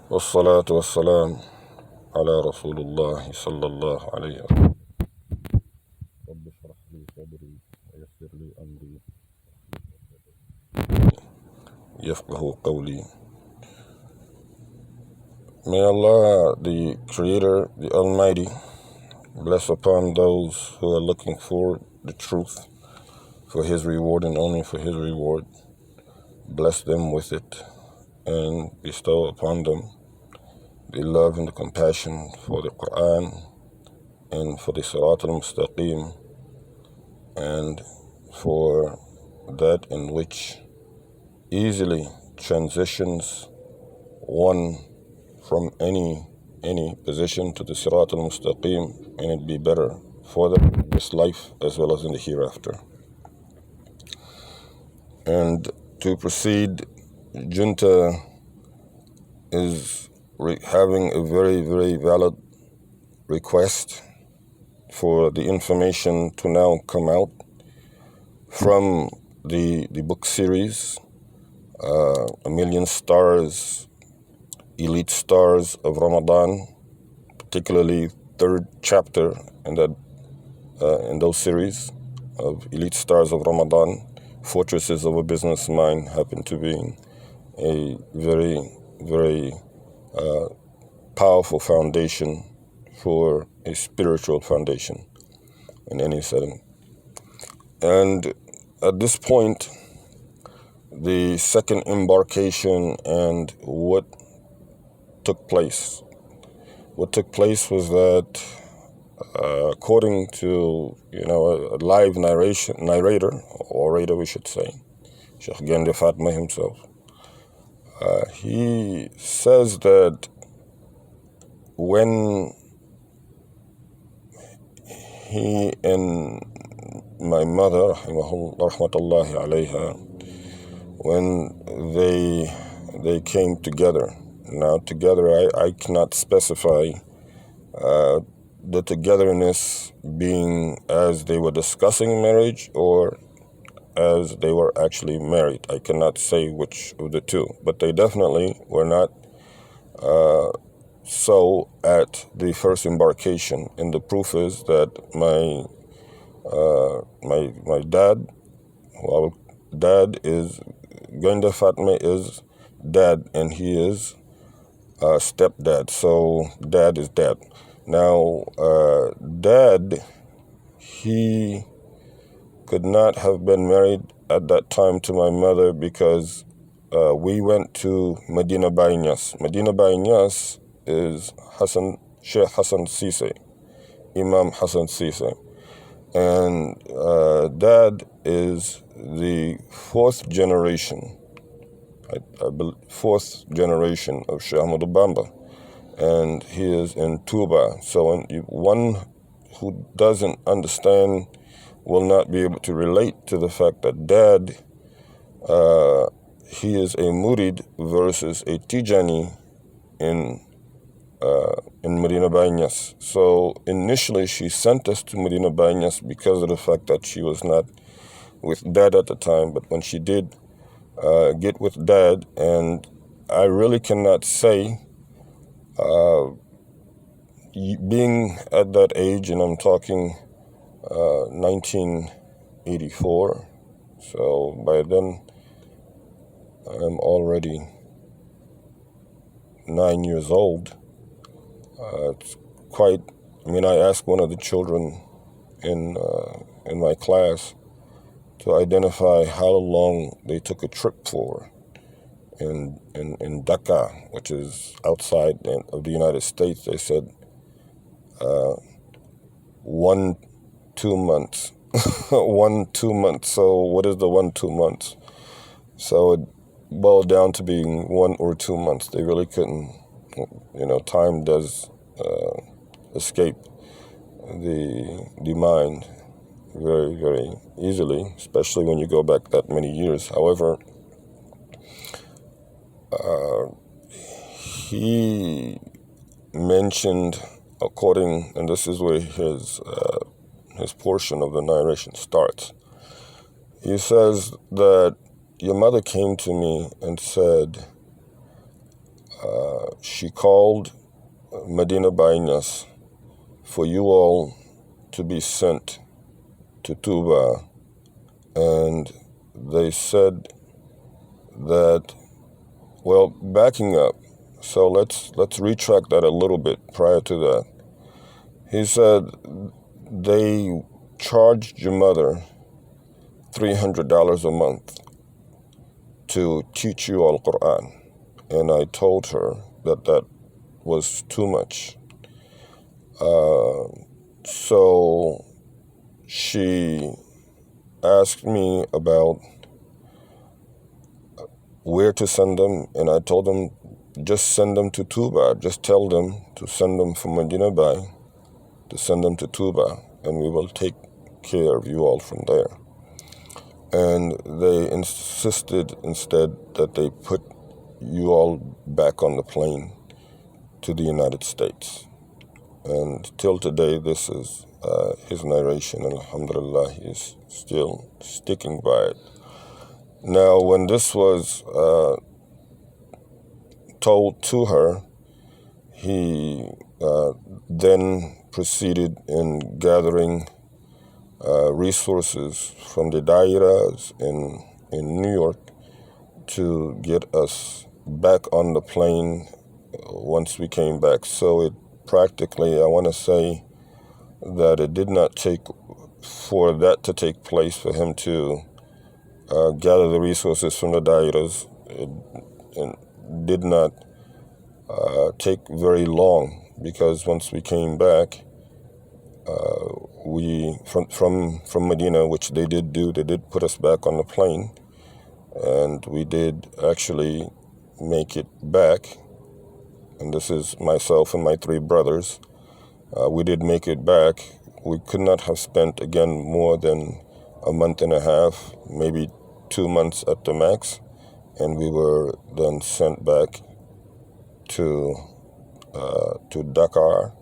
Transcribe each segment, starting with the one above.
والصلاة والسلام على رسول الله صلى الله عليه وسلم. رب اشرح لي صدري ويسر لي أمري يفقه قولي. May Allah, the Creator, the Almighty, bless upon those who are looking for the truth, for His reward and only for His reward. Bless them with it and bestow upon them the love and the compassion for the Quran and for the Sirat al-Mustaqim and for that in which easily transitions one from any position to the Sirat al-Mustaqim, and it be better for them in this life as well as in the hereafter. And to proceed, Junta is having a very, very valid request for the information to now come out from the book series, A Million Stars, Elite Stars of Ramadan, particularly third chapter in those series of Elite Stars of Ramadan. Fortresses of a Business Mind happen to be a very, very powerful foundation for a spiritual foundation in any setting. And at this point, the second embarkation and what took place. What took place was that, according to a live orator, we should say, Sheikh Gende Fatma himself, he says that when he and my mother, rahmatullahi alayha, when they came together. Now, together, I cannot specify the togetherness being as they were discussing marriage or as they were actually married. I cannot say which of the two, but they definitely were not so at the first embarkation. And the proof is that my dad, dad is Gunda Fatma is dad, and he is stepdad. So dad is dad. Now, dad, he could not have been married at that time to my mother because we went to Medina Bainas. Medina Bainas is Sheikh Hassan Sise, Imam Hassan Sise. And dad is the fourth generation of Sheikh Ahmadu Bamba, and he is in Tuba. So one who doesn't understand will not be able to relate to the fact that dad, he is a Murid versus a Tijani in Medina Bainas. So initially she sent us to Medina Bainas because of the fact that she was not with dad at the time, but when she did get with dad, and I really cannot say, being at that age, and I'm talking 1984, so by then I'm already 9 years old. It's quite, I asked one of the children in my class to identify how long they took a trip for in Dhaka, which is outside of the United States. They said 1-2 months. 1-2 months. So what is the 1-2 months? So it boiled down to being 1 or 2 months. They really couldn't, time does escape the mind very, very easily, especially when you go back that many years. However, he mentioned, and this is where his portion of the narration starts. He says that your mother came to me and said, she called Medina Bainas for you all to be sent to Tuba, and they said that, well, backing up, so let's retract that a little bit prior to that. He said they charged your mother $300 a month to teach you Al-Quran, and I told her that was too much. So she asked me about where to send them, and I told them, just send them to Tuba. Just tell them to send them from Medina Bay, to send them to Tuba, and we will take care of you all from there. And they insisted instead that they put you all back on the plane to the United States. And till today, this is his narration, and alhamdulillah, he is still sticking by it. Now, when this was told to her, he then proceeded in gathering resources from the dairas in New York to get us back on the plane once we came back. So it practically, I want to say that it did not take for that to take place for him to gather the resources from the dairas. It did not take very long, because once we came back, we from Medina, which they did do, they did put us back on the plane, and we did actually make it back. And this is myself and my three brothers. We did make it back. We could not have spent, again, more than a month and a half, maybe 2 months at the max, and we were then sent back to Dakar.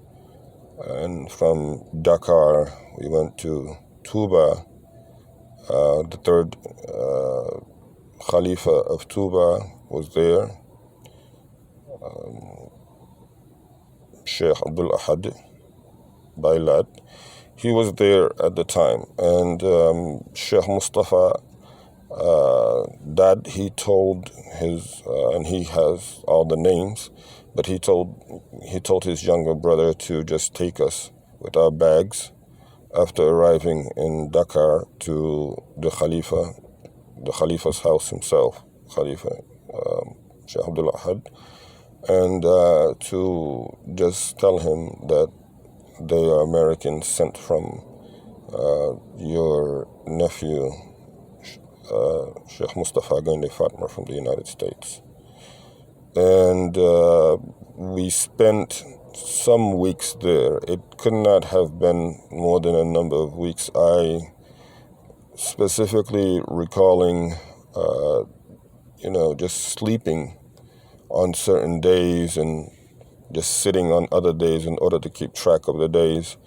And from Dakar, we went to Tuba. The third Khalifa of Tuba was there, Sheikh Abdul Ahad Bailat. He was there at the time. And Sheikh Mustafa, that he told his, and he has all the names, but he told his younger brother to just take us with our bags after arriving in Dakar to the Khalifa's house himself, Khalifa Sheikh Abdul Ahad, and to just tell him that they are Americans sent from your nephew, Sheikh Mustafa Gandhi Fatma, from the United States. And we spent some weeks there. It could not have been more than a number of weeks. I specifically recalling, just sleeping on certain days and just sitting on other days in order to keep track of the days.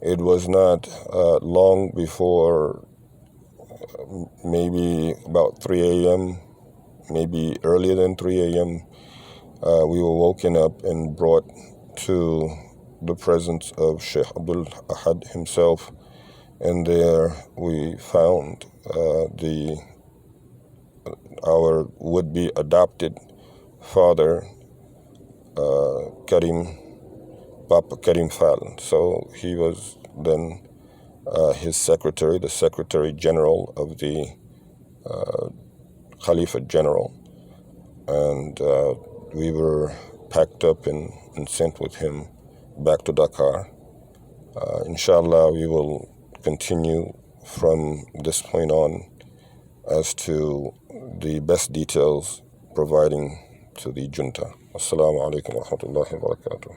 It was not long before maybe about 3 a.m., maybe earlier than 3 a.m., we were woken up and brought to the presence of Sheikh Abdul Ahad himself, and there we found our would-be adopted father, Papa Karim Fall. So he was then his secretary, the Secretary General of the Khalifa General, and we were packed up and sent with him back to Dakar. Inshallah, we will continue from this point on as to the best details providing to the junta. Assalamu alaikum wa rahmatullahi wa barakatuh.